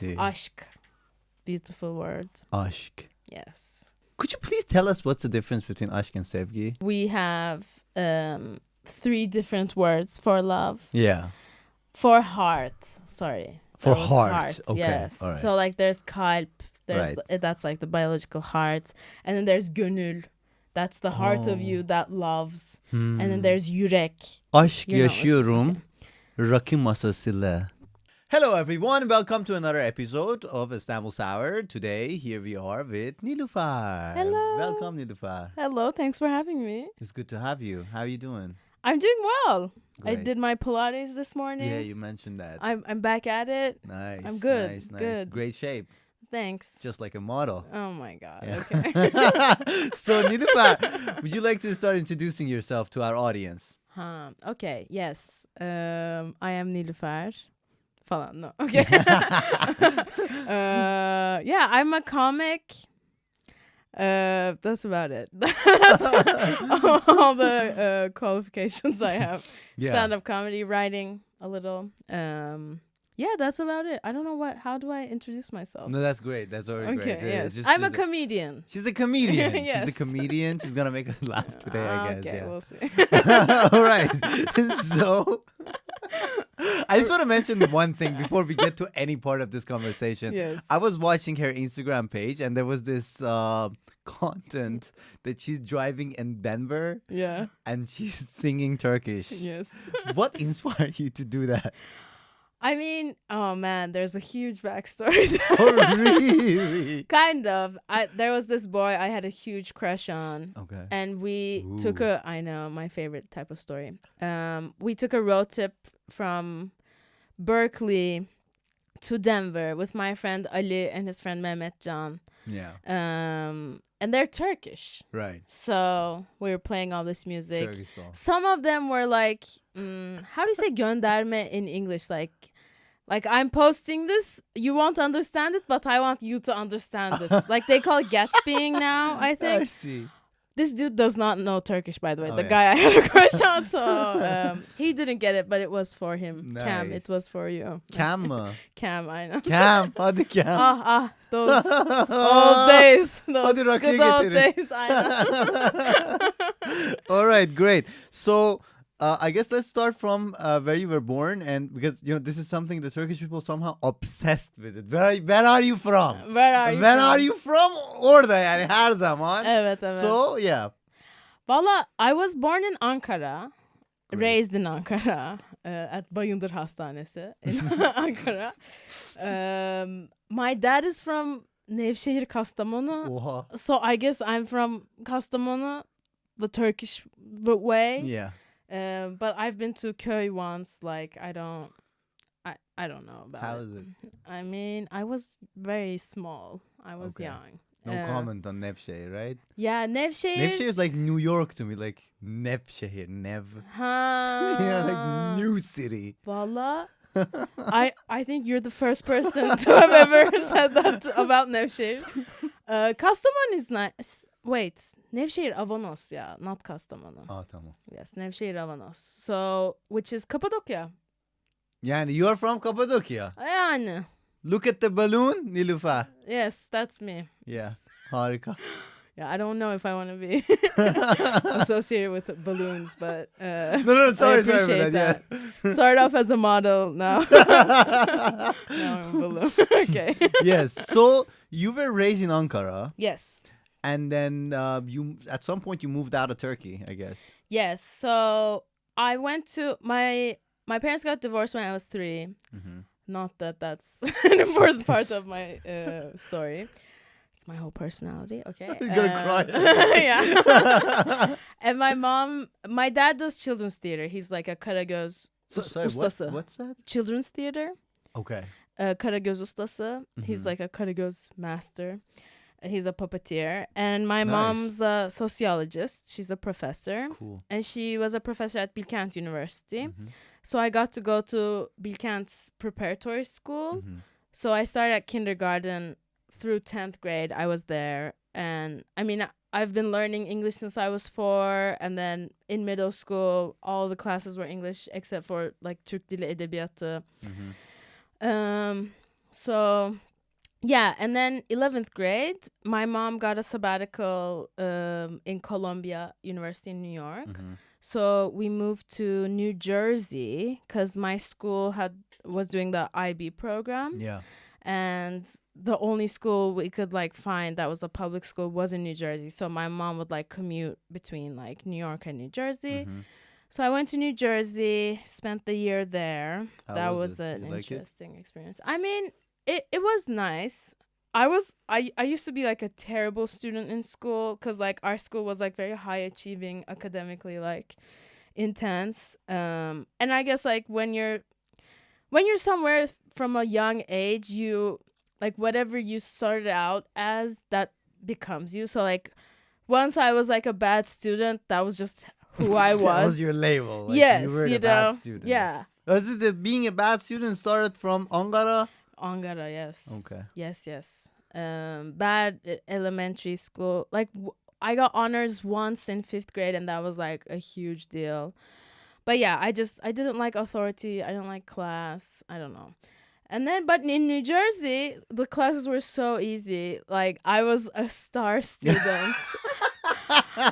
see. Aşk. Beautiful word. Aşk. Yes. Could you please tell us what's the difference between aşk and sevgi? We have 3 different words for love. Yeah. For heart. Sorry. For That was heart. Okay. Yes. All right. So like there's kalp. There's Right. that's like the biological heart. And then there's gönül. That's the heart of you that loves. And then there's yürek. Aşk You know, yaşıyorum okay. rakı masasıyla. Hello everyone, welcome to another episode of Istanbul Sour. Today, here we are with Nilüfer. Hello. Welcome, Nilüfer. Hello, thanks for having me. It's good to have you. How are you doing? I'm doing well. I Great. did my Pilates this morning. Yeah, you mentioned that. I'm back at it. Nice. I'm good, Nice. good. Great shape. Thanks. Just like a model. Oh my god. Yeah. Okay. So, Nilüfer, would you like to start introducing yourself to our audience? Okay. Yes. I am Nilüfer. Falan. No. Okay. Yeah, I'm a comic. That's about it. That's all the qualifications I have. Yeah. Stand-up comedy, writing a little. Yeah, that's about it. I don't know how do I introduce myself? No, that's great. That's already Okay, great. yes. Just- I'm a just- comedian. She's a comedian. She's Yes. a comedian. She's gonna make us laugh today, I guess. Okay, Yeah. we'll see. All right. So, I just want to mention one thing before we get to any part of this conversation. Yes. I was watching her Instagram page, and there was this content that she's driving in Denver, Yeah. and she's singing Turkish. Yes. What inspired you to do that? I mean, oh man, there's a huge backstory. Oh, really? Kind of. There was this boy I had a huge crush on. Okay. And we Ooh. took I know, my favorite type of story. We took a road trip from Berkeley to Denver with my friend Ali and his friend Mehmet Can. Yeah. And they're Turkish. Right. So we were playing all this music. Turkish song. Some of them were like, how do you say gönderme in English? Like I'm posting this, you won't understand it, but I want you to understand it. Like they call it Gatsbying now, I I think. see. This dude does not know Turkish, by the way. Oh, The yeah. guy I had a crush on, so he didn't get it, but it was for him. Cam, Nice. it was for you. Cam mı? Cam, I know. Cam. Hadi Cam. Those old days. Those Hadi rakıya good old getirin. days, I know. All right, great. So I guess let's start from where you were born, and because this is something the Turkish people somehow obsessed with it. Where are you from? Where are you Where from? are you from? Orada yani her zaman. Evet. So yeah. Valla, I was born in Ankara. Great. Raised in Ankara. At Bayındır Hastanesi in Ankara. My dad is from Nevşehir, Kastamonu. Oha. So I guess I'm from Kastamonu, the Turkish way. Yeah. But I've been to köy once. Like I don't know about How it. is it? I mean, I was very small. I was Okay. young. No comment on Nevşehir, right? Yeah, Nevşehir. Nevşehir is like New York to me, like Nevşehir, Nev. Ha. Yeah, like new city. Valla. I think you're the first person to have ever said that about Nevşehir. Kastamonu is nice. Wait, Nevşehir Avanos, yeah, not Kastamonu. Tamam. Yes, Nevşehir Avanos. So, which is Cappadocia. Yani you are from Cappadocia. Yani. Look at the balloon, Nilüfer. Yes, that's me. Yeah. Harika. Yeah, I don't know if I want to be associated with balloons, but No, sorry I for appreciate that. that. Start off as a model now. Now I'm a balloon. Okay. Yes. So you were raised in Ankara, Yes. and then you at some point you moved out of Turkey, I guess. Yes. So I went to my parents got divorced when I was 3. Mm-hmm. Not that that's an important part of my story. It's my whole personality. Okay. You're gonna cry. Yeah. And my dad does children's theater. He's like a Karagöz Sorry, ustası. what's that? Children's theater. Okay. Karagöz ustası. He's Mhm. like a Karagöz master. He's a puppeteer. And my Nice. mom's a sociologist. She's a professor. Cool. And she was a professor at Bilkent University. Mhm. So I got to go to Bilkent's preparatory school. Mhm. So I started at kindergarten through 10th grade. I was there. And I mean, I've been learning English since I was 4. And then in middle school, all the classes were English except for like Türk Dili Edebiyatı. Mhm. So yeah, and then 11th grade, my mom got a sabbatical in Columbia University in New York. Mhm. So we moved to New Jersey because my school was doing the IB program, Yeah. and the only school we could like find that was a public school was in New Jersey. So my mom would like commute between like New York and New Jersey. Mhm. So I went to New Jersey, spent the year there. How That was was it? an You like it? interesting experience. I mean, it was nice. I used to be like a terrible student in school because like our school was like very high achieving academically, like intense. And I guess like when you're somewhere from a young age, you like whatever you started out as, that becomes you. So like once I was like a bad student, that was just who I was. That was your label. Like, Yes, you were you the bad know. student. Yeah. Was it that being a bad student started from Ankara? Angara, yes. Okay. Yes. Bad elementary school. Like I got honors once in 5th grade, and that was like a huge deal. But yeah, I didn't like authority. I didn't like class. I don't know. And then, but in New Jersey, the classes were so easy. Like I was a star student.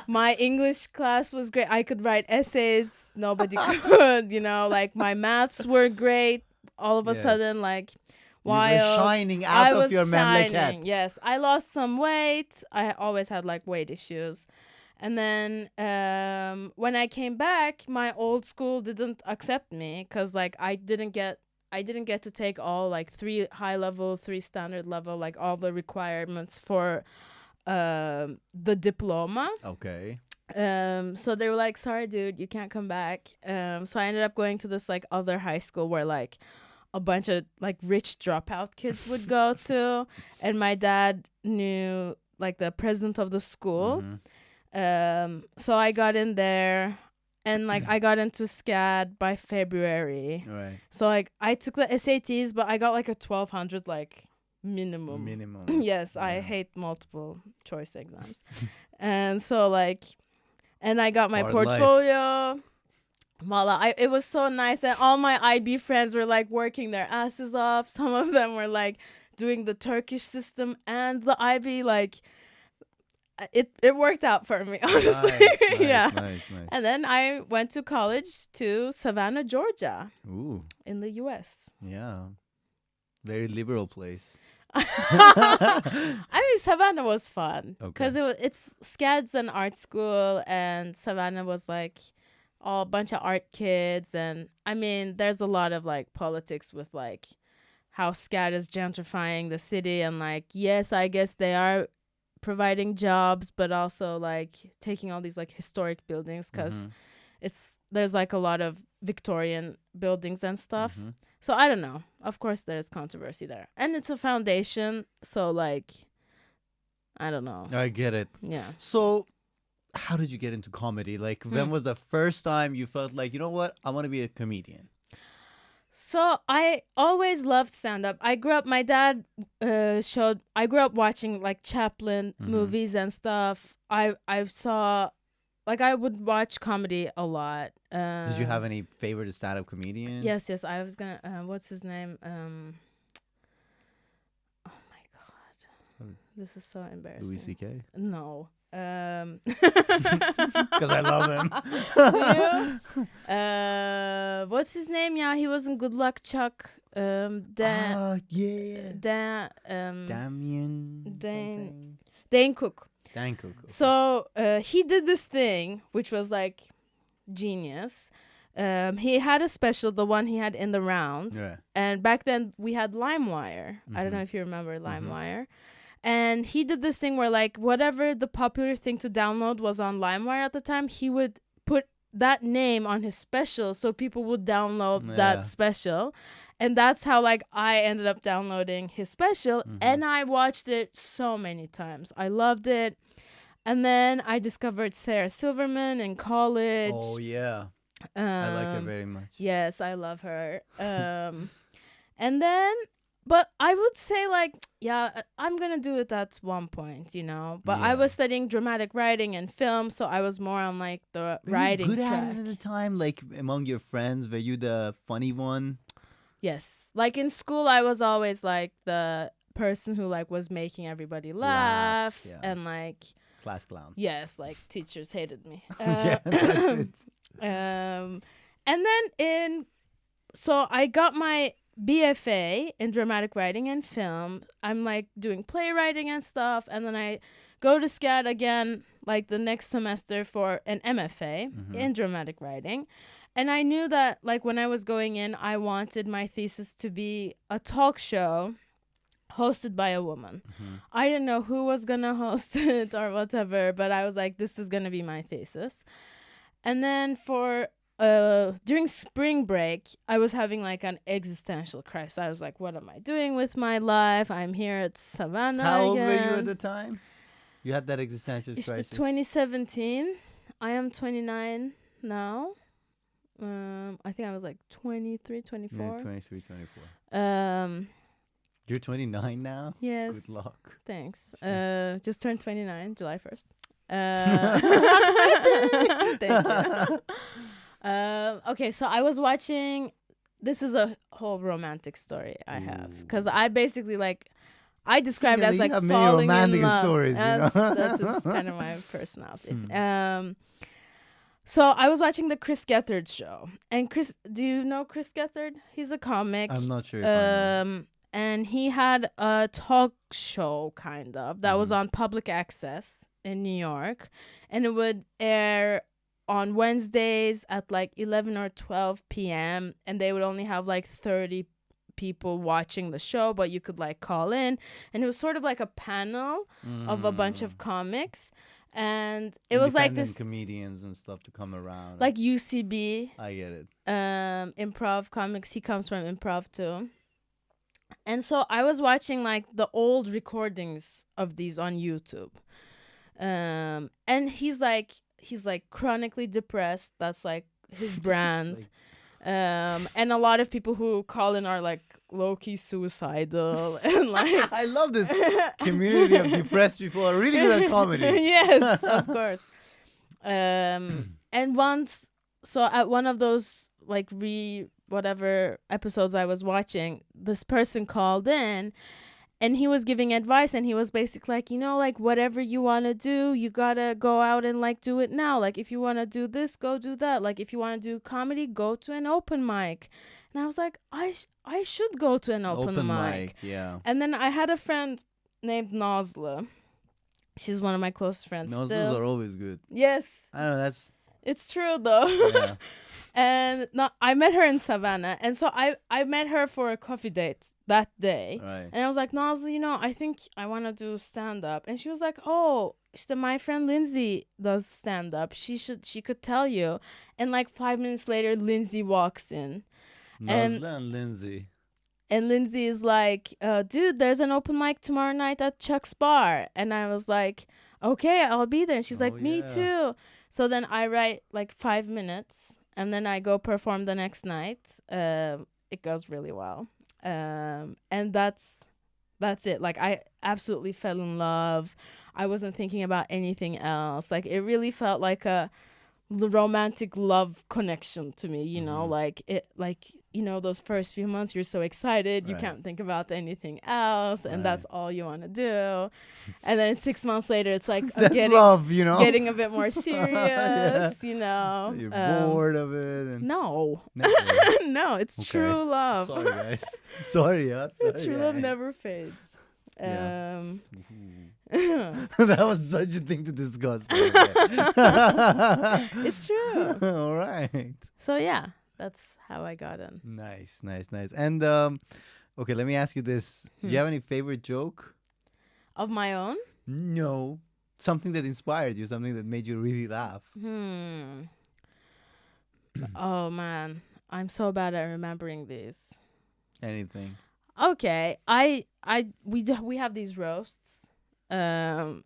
My English class was great. I could write essays. Nobody could, you know, like my maths were great. All of a Yes. sudden, like, You were while shining I out was of your shining, memleket. yes, I lost some weight. I always had like weight issues. And then when I came back, my old school didn't accept me because like I didn't get to take all like 3 high level, 3 standard level, like all the requirements for the diploma. Okay. So they were like, sorry dude, you can't come back. So I ended up going to this like other high school where like a bunch of like rich dropout kids would go to, and my dad knew like the president of the school. So I got in there, and like I got into SCAD by February. Right. So like I took the SATs, but I got like a 1200 like minimum. Yes, I Yeah. hate multiple choice exams. And so like, and I got my Hard life. portfolio. Voila, it was so nice, and all my IB friends were like working their asses off. Some of them were like doing the Turkish system and the IB. Like it worked out for me, honestly. Nice, Yeah. Nice. And then I went to college to Savannah, Georgia, Ooh. in the U.S. Yeah. Very liberal place. I mean, Savannah was fun because Okay. it's SCAD's an art school, and Savannah was like all bunch of art kids. And I mean, there's a lot of like politics with like how SCAD is gentrifying the city, and like, yes, I guess they are providing jobs, but also like taking all these like historic buildings because there's like a lot of Victorian buildings and stuff. So I don't know. Of course, there's controversy there, and it's a foundation. So like, I don't know. I get it. Yeah. So, how did you get into comedy? Like, when was the first time you felt like, you know what, I want to be a comedian? So I always loved stand up. I grew up. My dad I grew up watching like Chaplin movies and stuff. I saw, like, I would watch comedy a lot. Did you have any favorite stand-up comedian? Yes. I was gonna. What's his name? Oh my god, this is so embarrassing. Louis C.K. No. Because I love him. What's his name? Yeah, he was in Good Luck Chuck. Yeah. Damien. Something. Dane Cook. Dan Cook. Okay. So he did this thing which was like genius. He had a special, the one he had in the round. Yeah. And back then we had LimeWire. I don't know if you remember LimeWire. And he did this thing where like whatever the popular thing to download was on LimeWire at the time, he would put that name on his special so people would download that special. And that's how like I ended up downloading his special, and I watched it so many times. I loved it. And then I discovered Sarah Silverman in college. Oh yeah. I like her very much. Yes, I love her. And then, but I would say like, yeah, I'm gonna do it at one point, you know. But I was studying dramatic writing and film, so I was more on like the Were writing you good track. at it at the time? Like among your friends, were you the funny one? Yes. Like in school, I was always like the person who like was making everybody laugh yeah. and like Class clown. yes, like teachers hated me. Yeah, that's it. And then so I got my BFA in dramatic writing and film. I'm like doing playwriting and stuff, and then I go to SCAD again like the next semester for an MFA in dramatic writing. And I knew that like when I was going in, I wanted my thesis to be a talk show hosted by a woman. I didn't know who was gonna host it or whatever, but I was like, this is gonna be my thesis. And then for during spring break, I was having like an existential crisis. I was like, what am I doing with my life? I'm here at Savannah. How old were you again. at the time? You had that existential It's crisis. 2017. I am 29 now. I think I was like 23, 24. Yeah, 23, 24. You're 29 now? Yes. Good luck. Thanks. Just turned 29, July 1st. Thank you. Okay, so I was watching. This is a whole romantic story I have because I basically like. I describe it as like falling romantic in love. stories, That is kind of my personality. So I was watching the Chris Gethard show, and Chris, do you know Chris Gethard? He's a comic. I'm not sure if I know. And he had a talk show kind of that was on public access in New York, and it would air on Wednesdays at like 11 or 12 p.m. and they would only have like 30 people watching the show, but you could like call in, and it was sort of like a panel of a bunch of comics, and it was like this comedians and stuff to come around, like UCB. I get it. Improv comics. He comes from improv too. And so I was watching like the old recordings of these on YouTube. And he's like chronically depressed. That's like his brand. And a lot of people who call in are like low-key suicidal and like I love this community of depressed people are really good at comedy. Yes, of course. And once, so at one of those like whatever episodes I was watching, this person called in and he was giving advice, and he was basically like, like whatever you want to do, you gotta go out and like do it now. Like if you want to do this, go do that. Like if you want to do comedy, go to an open mic. And I was like, I should go to an open mic. Yeah. And then I had a friend named Nazlı. She's one of my closest friends. Nazlı's are always good. Yes. I don't know, It's true though. Yeah. And I met her in Savannah, and so I met her for a coffee date that day. Right. And I was like, Nazlı, I think I want to do stand up. And she was like, oh, my friend Lindsay does stand up. She could tell you. And like 5 minutes later, Lindsay walks in. Nazlı and Lindsay. And Lindsay is like, dude, there's an open mic tomorrow night at Chuck's Bar. And I was like, okay, I'll be there. And she's like, me too. So then I write like 5 minutes, and then I go perform the next night. It goes really well. And that's it. Like I absolutely fell in love. I wasn't thinking about anything else. Like it really felt like a romantic love connection to me, like it, like those first few months you're so excited, you can't think about anything else, and that's all you want to do. And then 6 months later it's like that's love, getting a bit more serious. You're bored of it and no no, it's true love. Sorry guys. Sorry. True love never fades. That was such a thing to discuss. It's true. All right. So yeah, that's how I got in. Nice. And okay, let me ask you this. Do you have any favorite joke? Of my own? No. Something that inspired you, something that made you really laugh. Oh man, I'm so bad at remembering these. Anything. Okay, we have these roasts, and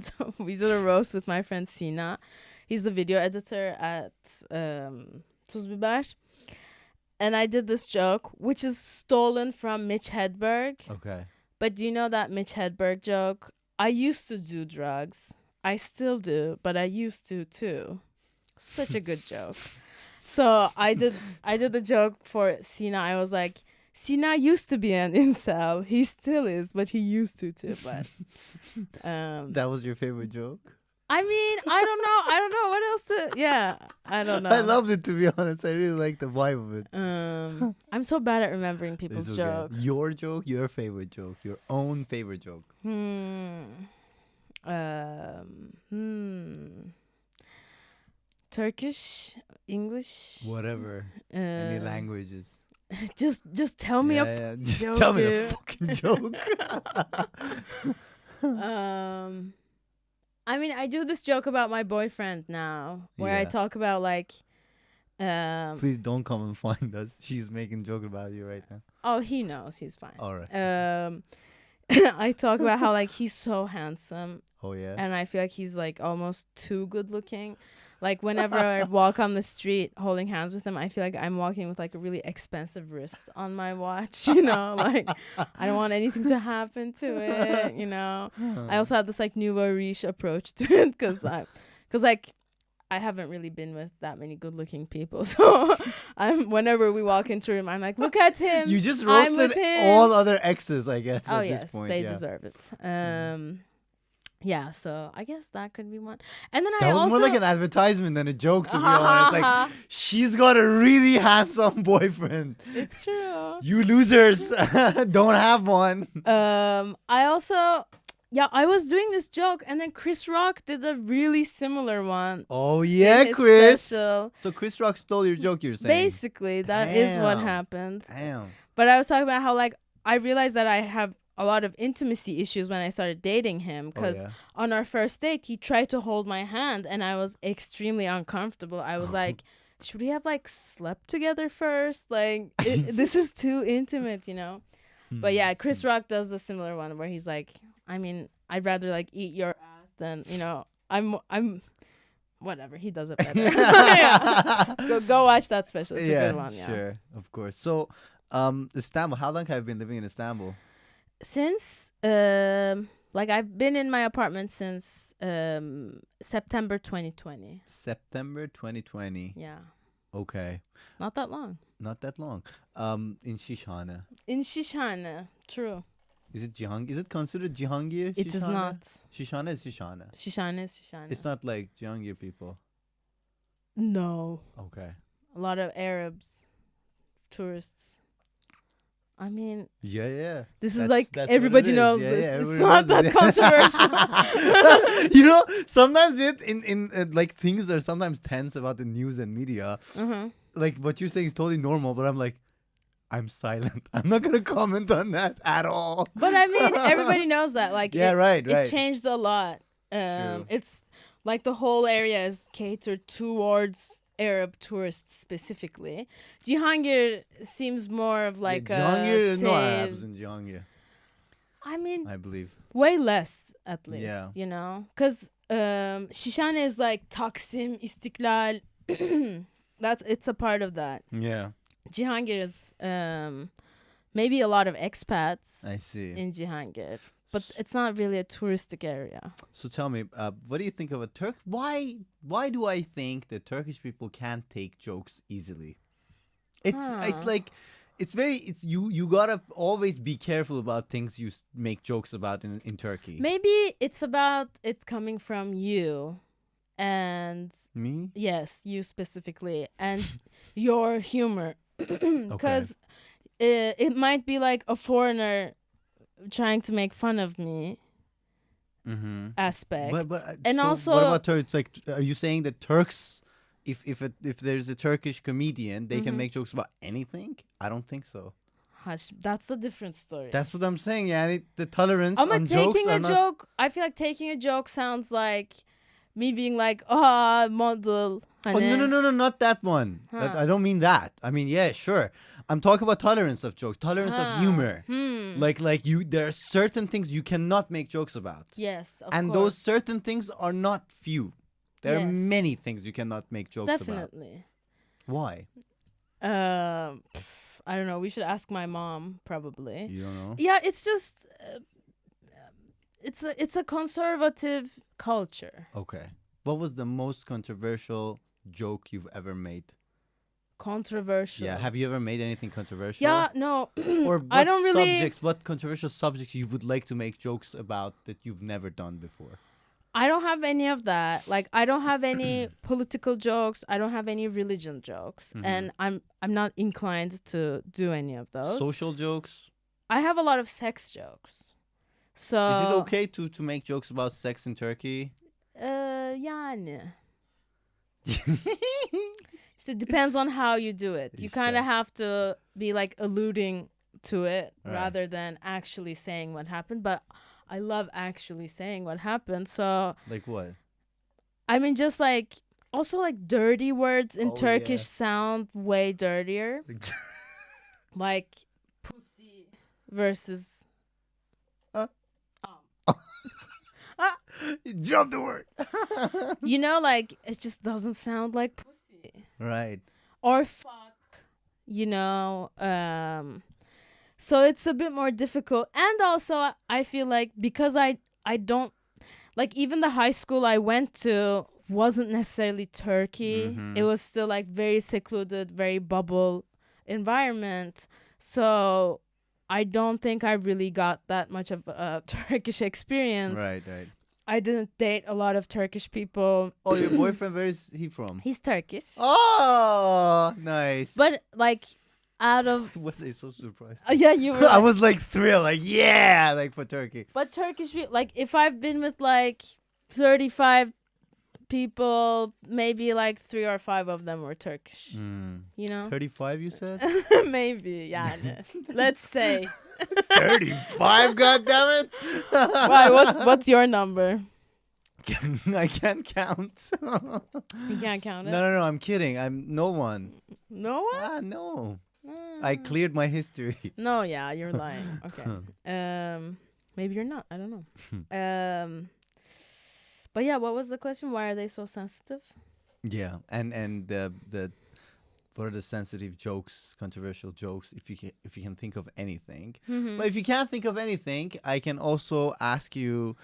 so we did a roast with my friend Sina. He's the video editor at Tuz Biber, and I did this joke, which is stolen from Mitch Hedberg. Okay. But do you know that Mitch Hedberg joke? I used to do drugs. I still do, but I used to too. Such a good joke. So I did the joke for Sina. I was like, Sina used to be an incel. He still is, but he used to too. But That was your favorite joke? I mean, I don't know. I don't know what else to. Yeah, I don't know. I loved it, to be honest. I really like the vibe of it. I'm so bad at remembering people's It's okay. jokes. Your joke, your favorite joke, your own favorite joke. Turkish, English, Whatever. Any languages. Just tell me a Just joke, tell me a dude. fucking joke. I mean, I do this joke about my boyfriend now, where I Yeah. talk about like, Please don't come and find us. She's making joke about you right now. oh, he knows, he's fine. All right. I talk about how like he's so handsome, Oh yeah. and I feel like he's like almost too good looking. Like whenever I walk on the street holding hands with him, I feel like I'm walking with like a really expensive wrist on my watch, you know, like I don't want anything to happen to it, you know. I also have this like Nilüfer Yüce approach to it because like I haven't really been with that many good looking people. So whenever we walk into a room, I'm like, look at him. You just I'm with roasted him. all other exes, I guess. Oh at yes, this point. they Yeah. deserve it. Yeah, so I guess that could be one. And then That I was also more like an advertisement than a joke, to be honest. Like, she's got a really handsome boyfriend. it's true. You losers don't have one. I also, yeah, I was doing this joke, and then Chris Rock did a really similar one. Oh in yeah, his Chris. special. So Chris Rock stole your joke, you're saying? Basically, that is what Damn. happened. Damn. But I was talking about how like I realized that I have a lot of intimacy issues when I started dating him, because yeah. on our first date he tried to hold my hand and I was extremely uncomfortable. I was like, should we have like slept together first? Like this is too intimate, you know. But yeah, Chris Rock does a similar one where he's like, I mean, I'd rather like eat your ass than, you know, I'm whatever, he does it better. Yeah. Go watch that special. It's a good one. Yeah. Sure, of course. So Istanbul, how long have you been living in Istanbul? Since like I've been in my apartment since September 2020. September 2020. Yeah, Okay. not that long. Not that long. In Şişhane. In Şişhane, true. Is it Cihangir? Is it considered Cihangir? It is Şişhane? not. Şişhane is Şişhane. Şişhane is Şişhane. It's not like Cihangir people. No. Okay. A lot of Arabs, tourists. I mean, Yeah. this is That's- like that's what it everybody is. knows Yeah, this. yeah, It's everybody not knows that it. controversial. You know, sometimes in like things are sometimes tense about the news and media. Like what you're saying is totally normal, but I'm like, I'm silent. I'm not gonna comment on that at all. But I mean, everybody knows that. Like, Yeah, right. It changed a lot. True. It's like the whole area is catered towards Arab tourists specifically. Cihangir seems more of like Cihangir, a no Arabs in saved- Cihangir, I mean, I believe. way less at least. Yeah. You know, because Şişhane is like Taksim, İstiklal. It's a part of that. Yeah, Cihangir is maybe a lot of expats I see. in Cihangir, but it's not really a touristic area. So tell me, what do you think of a Turk? Why do I think that Turkish people can't take jokes easily? It's like it's you gotta always be careful about things you make jokes about in Turkey. Maybe it's about it coming from you, and Me? yes, you specifically, and your humor, because it might be like a foreigner trying to make fun of me Mm-hmm. aspect. But and so also, what about Turks? Like, are you saying that Turks, if there's a Turkish comedian, they can make jokes about anything? I don't think so. hush, that's a different story. That's what I'm saying. Yeah, the tolerance I'm on not jokes taking are a not. joke. I feel like taking a joke sounds like me being like, model. Oh, no, not that one. Huh. I don't mean that. I mean, yeah, sure. I'm talking about tolerance of jokes, tolerance of humor. Like you, there are certain things you cannot make jokes about, Yes, of and course. those certain things are not few. There are Yes. many things you cannot make jokes about. Definitely. Why? I don't know. We should ask my mom, probably. You don't know. Yeah, it's just it's a conservative culture. Okay. What was the most controversial joke you've ever made? controversial. Yeah. Have you ever made anything controversial? Yeah, no. Or what I don't really. what controversial subjects you would like to make jokes about that you've never done before? I don't have any of that. Like, I don't have any political jokes. I don't have any religion jokes, and I'm not inclined to do any of those. Social jokes? I have a lot of sex jokes. So Is it okay to make jokes about sex in Turkey? Yani. It depends on how you do it. You kind of have to be like alluding to it rather than actually saying what happened. But I love actually saying what happened. So like what? I mean, just like also like dirty words in Turkish sound way dirtier. Like pussy versus You dropped the word. you know, like it just doesn't sound like pussy. Right. Or fuck, you know. So it's a bit more difficult. And also I feel like because I don't like, even the high school I went to wasn't necessarily Turkey. It was still like very secluded, very bubble environment. So I don't think I really got that much of a Turkish experience. Right. I didn't date a lot of Turkish people. Oh, your boyfriend, where is he from? He's Turkish. Oh, nice. But like out of was I so surprised? yeah, you were. I was like thrilled, like yeah, like for Turkey. But Turkish people, like if I've been with like 35 people, maybe like 3 or 5 of them were Turkish. You know? 35, you said? Maybe, yeah. Let's say 35, goddammit. Why? What's your number? I can't count. You can't count it. No, I'm kidding. I'm no one. No one? No. I cleared my history. No, yeah, you're lying. Okay. Maybe you're not. I don't know. But yeah, what was the question? Why are they so sensitive? Yeah, and the what are the sensitive jokes, controversial jokes? If you can think of anything, but if you can't think of anything, I can also ask you.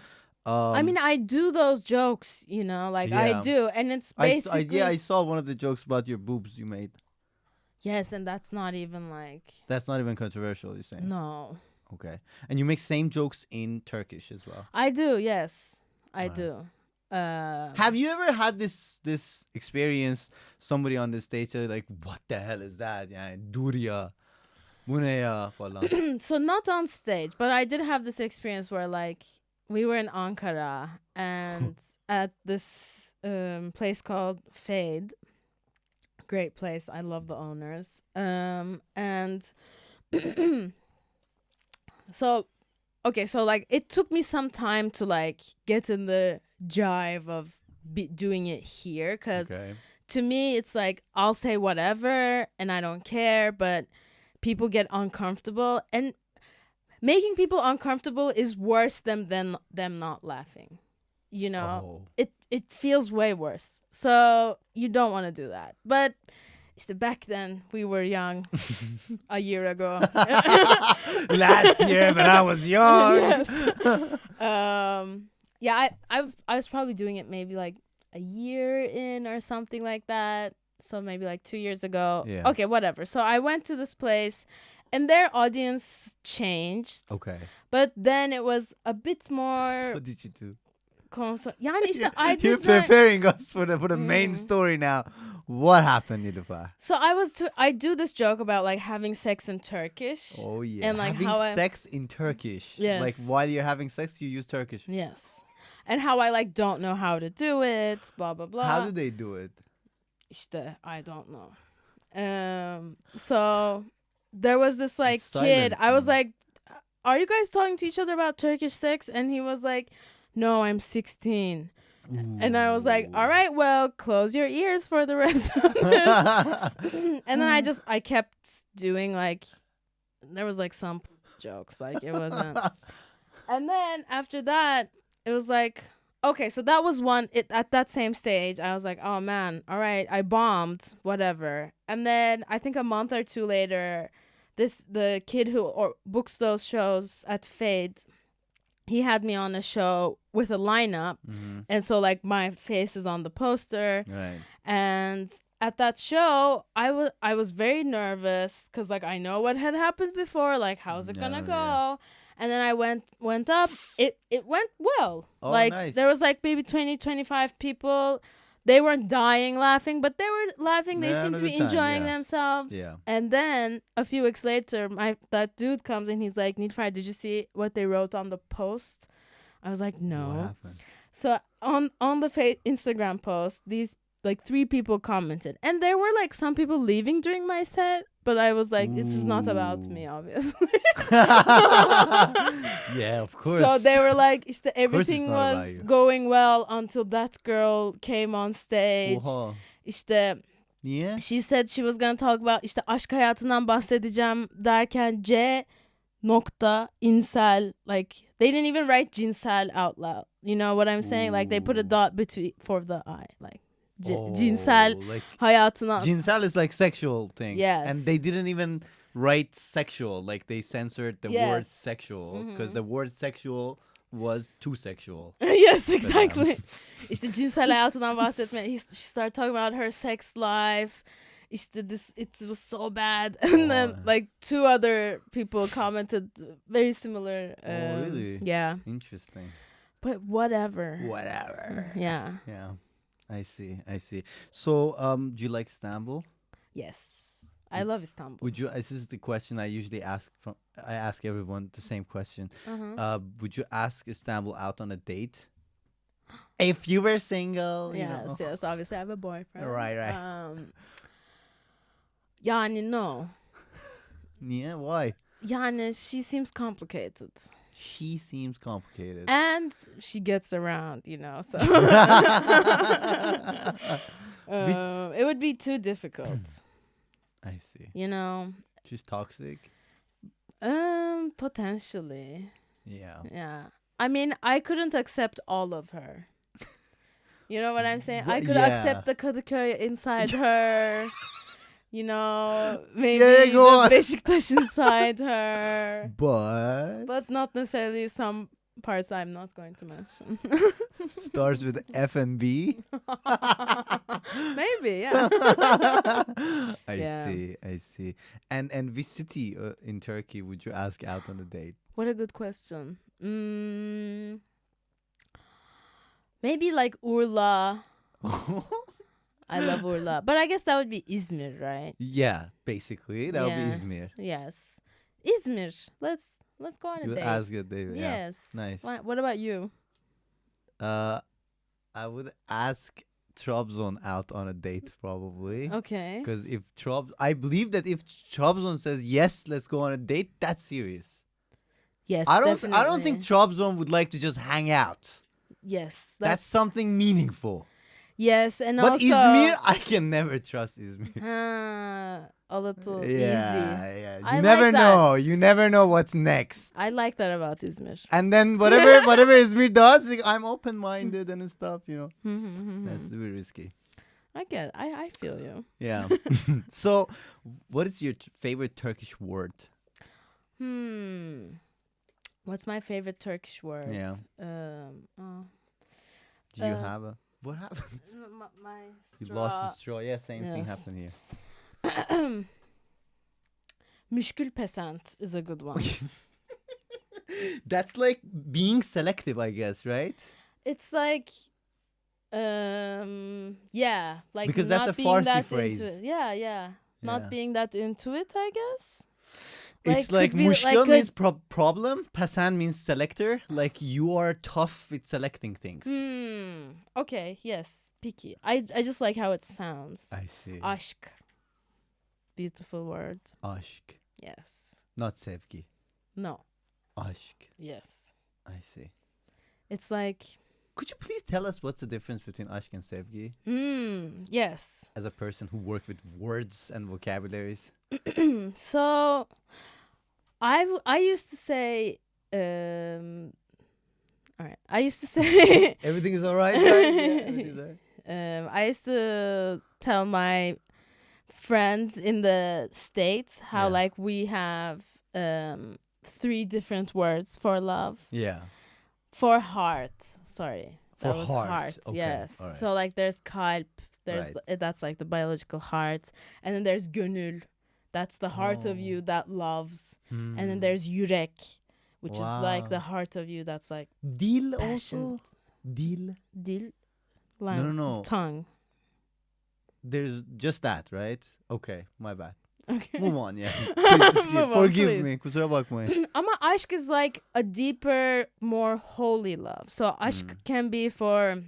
I mean, I do those jokes, you know, like I do, and it's basically. I saw one of the jokes about your boobs you made. Yes, and that's not even like. That's not even controversial, you're saying? No. Okay, and you make same jokes in Turkish as well. I do, yes, I do. Have you ever had this experience? Somebody on the stage said like, "What the hell is that? Yeah, Durya, bu ne ya?" falan. So not on stage, but I did have this experience where like we were in Ankara and at this place called Fade. Great place. I love the owners. And so like it took me some time to like get in the jive of doing it here, because to me it's like I'll say whatever and I don't care, but people get uncomfortable, and making people uncomfortable is worse than them not laughing, you know. It feels way worse, so you don't want to do that. But back then we were young. A year ago. Last year when I was young. Yes. Yeah, I was probably doing it maybe like a year in or something like that. So maybe like 2 years ago. Yeah. Okay, whatever. So I went to this place and their audience changed. Okay. But then it was a bit more. What did you do? Yani işte I did You're preparing us for the main story now. What happened, Nilüfer? So I do this joke about like having sex in Turkish. Oh yeah. And like having sex in Turkish. Yes. Like while you're having sex, you use Turkish. Yes. And how I like don't know how to do it, blah blah blah. How do they do it? İşte I don't know. So there was this like kid. I was like, "Are you guys talking to each other about Turkish sex?" And he was like, "No, I'm 16." Ooh. And I was like, "All right, well, close your ears for the rest of this." And then I kept doing like, there was like some jokes, like it wasn't. And then after that, it was like, okay, so that was one. At that same stage, I was like, oh man, all right, I bombed, whatever. And then I think a month or 2 later, the kid who books those shows at Fade, he had me on a show with a lineup, and so like my face is on the poster, right? And at that show, I was very nervous because like I know what had happened before. Like, how's it gonna go? Yeah. And then I went up. It went well. Oh, like nice. there was like maybe 20, 25 people. They weren't dying laughing, but they were laughing. They Yeah, seemed to be having a good time, enjoying yeah. themselves. Yeah. And then a few weeks later, that dude comes and he's like, Nilüfer, did you see what they wrote on the post? I was like, What no. happened? So on the Instagram post, these like 3 people commented, and there were like some people leaving during my set, but I was like, this is not about me, obviously. Yeah, of course. So they were like, it's everything not about was you. going well until that girl came on stage. Oha. İşte Yeah. she said she was gonna talk about işte aşk hayatından bahsedeceğim derken C nokta incel, like they didn't even write cinsel out loud. You know what I'm saying? Like they put a Ooh. dot between for the I, like Oh, cinsel like hayatına. Cinsel is like sexual things. Yes. And they didn't even write sexual. Like they censored the Yes. word sexual because the word sexual was too sexual. Yes, exactly. İşte cinsel hayatından bahsetme. She started talking about her sex life. İşte it was so bad. And then like 2 other people commented very similar. Oh, really? Yeah. Interesting. But whatever. Whatever. Yeah. Yeah. I see. So, do you like Istanbul? Yes. I love Istanbul. Would you? This is the question I usually ask. I ask everyone the same question. Would you ask Istanbul out on a date? If you were single, you know. Yes. Obviously, I have a boyfriend. Right. Yani no. Yeah. Why? Yani she seems complicated. She seems complicated. And she gets around, you know, so it would be too difficult. I see. You know. She's toxic. Potentially. Yeah. Yeah. I mean, I couldn't accept all of her. You know what I'm saying? I could Yeah. accept the Kadıköy inside her. You know, maybe Yeah, go on. the Beşiktaş inside her. But But not necessarily some parts I'm not going to mention. starts with F and B. Maybe, yeah. I see. And which city in Turkey would you ask out on a date? What a good question. Maybe like Urla. I love Urla. But I guess that would be Izmir, right? Yeah, basically that would be Yeah. Izmir. Yes. Izmir. Let's go on a You would date. ask a date. Yeah. Yes. Nice. What about you? I would ask Trabzon out on a date probably. Okay. Because I believe that if Trabzon says yes, let's go on a date, that's serious. Yes. I don't think definitely. Trabzon would like to just hang out. Yes. That's something meaningful. yes, and But also Izmir, I can never trust Izmir. a little easy. Yeah. I You like never that. know. You never know what's next. I like that about Izmir. And then whatever Izmir does, like, I'm open minded and stuff, you know. That's a bit risky. I get it. I feel you. Yeah. So, what is your favorite Turkish word? What's my favorite Turkish word? Yeah. Do you have a what happened? My You lost the straw. Yeah, same thing Yes. happened here. Müşkül pesant is a good one. That's like being selective, I guess, right? It's like, yeah, like Because not that's a being Farsi that phrase. Into it. Yeah. Yeah. Not being that into it, I guess. It's like could be, mushkil could- means problem. Pasan means selector. Like you are tough with selecting things. Okay. Yes. Picky. I just like how it sounds. I see. Aşk. Beautiful word. Aşk. Yes. Not sevgi. No. Aşk. Yes. I see. It's like, Could you please tell us what's the difference between aşk and sevgi? yes. As a person who worked with words and vocabularies. So, I used to say, all right. I used to say, Everything is all right, guys? Yeah, everything's all right. I used to tell my friends in the States how Yeah. like we have 3 different words for love. Yeah. For heart. Sorry. That For was heart. heart. Okay, Yes. all right. So like there's kalp, There's Right. that's like the biological heart, and then there's gönül, that's the heart of you Oh. that loves, and then Hmm. there's yürek, which is like the Wow. heart of you that's like Dil passion. also. Dil. Dil, No, no, no. tongue. There's just that, right? Okay, my bad. Okay. Move on, yeah. Please, skip. Move on, Forgive please. me. Kusura bakmayın. Ama aşk is like a deeper, more holy love. So aşk can be for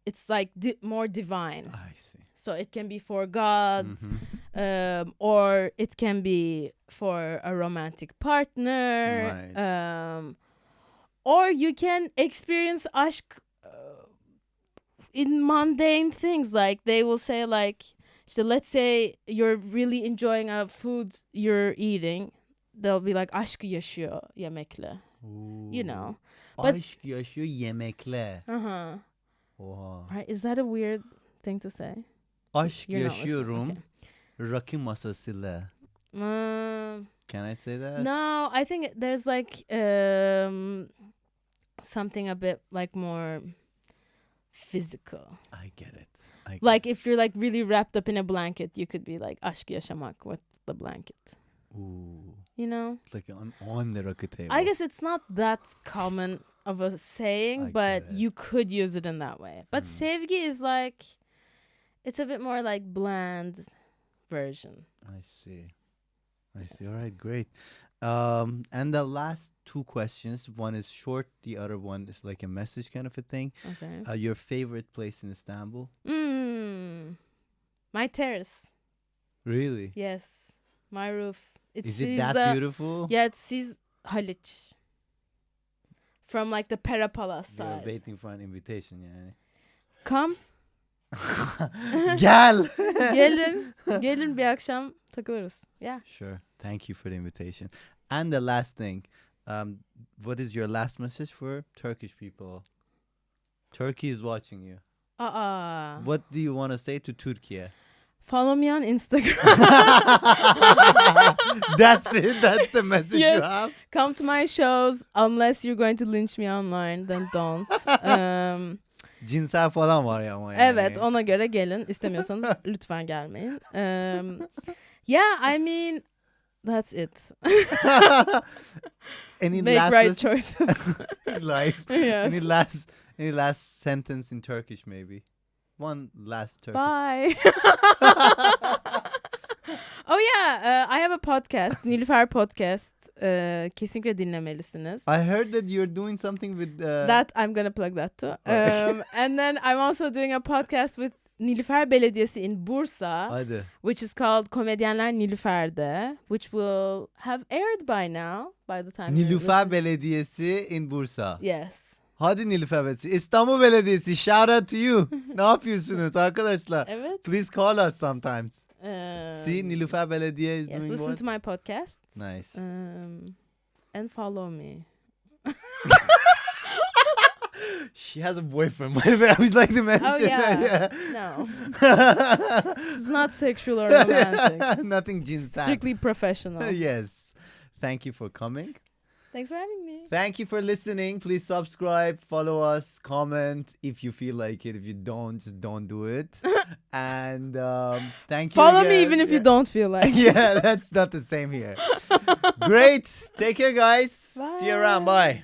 it's like more divine. I see. So it can be for God, Mhm. or it can be for a romantic partner, Right. or you can experience aşk in mundane things. Like they will say, like, so let's say you're really enjoying a food you're eating, they'll be like aşkı yaşıyor yemekle, you know. But Aşk yaşıyor yemekle. Oha. right, is that a weird thing to say? Aşk You're not listening, yaşıyorum okay. rakı masasıyla. Can I say that? No, I think there's like something a bit like more physical. I get it. Like if you're like really wrapped up in a blanket, you could be like aşk yaşamak with the blanket. Ooh. You know? It's like I'm on the rakı table. I guess it's not that common of a saying, I but get it. you could use it in that way. But sevgi is like, it's a bit more like bland version. I see. All right, great. And the last two questions. One is short. The other one is like a message kind of a thing. Okay. Your favorite place in Istanbul? My terrace. Really? Yes. My roof. Is it that beautiful? Yeah, it sees Haliç. From like the Pera Palace You're side. waiting for an invitation, yani. Come. Gel. Gelin bir akşam takılırız. Yeah. Sure. Thank you for the invitation. And the last thing, what is your last message for Turkish people? Turkey is watching you. What do you want to say to Türkiye? Follow me on Instagram. That's it. That's the message Yes. you have. Come to my shows. Unless you're going to lynch me online, then don't. Cinsel falan var ya ama yani. Evet, ona göre gelin. İstemiyorsanız lütfen gelmeyin. Yeah, I mean, that's it. Any Make last right choices. life? Yes. Any last sentence in Turkish maybe? One last Turkish. Bye. Oh yeah, I have a podcast, Nilüfer Podcast. Kesinlikle dinlemelisiniz. I heard that you're doing something with That I'm gonna plug that too. And then I'm also doing a podcast with Nilüfer Belediyesi in Bursa, Hadi. which is called Komedyenler Nilüfer'de, which will have aired by now, by the time. you're Nilüfer listening. Belediyesi in Bursa. Yes. Hadi Nilüfer Belediyesi. İstanbul Belediyesi. Shout out to you. Ne yapıyorsunuz arkadaşlar? Evet. Please call us sometimes. Um, See, Nilüfer Belediye is Yes, doing listen what? to my podcast. Nice. And follow me. She has a boyfriend. By the way, I always like to mention Oh yeah. that. No. Yeah. It's not sexual or romantic. Nothing cinsel. Strictly professional. Yes. Thank you for coming. Thanks for having me. Thank you for listening. Please subscribe, follow us, comment if you feel like it. If you don't, just don't do it. And thank you. Follow me again. even if you don't feel like it. Yeah, that's not the same here. Great. Take care, guys. See you around. Bye.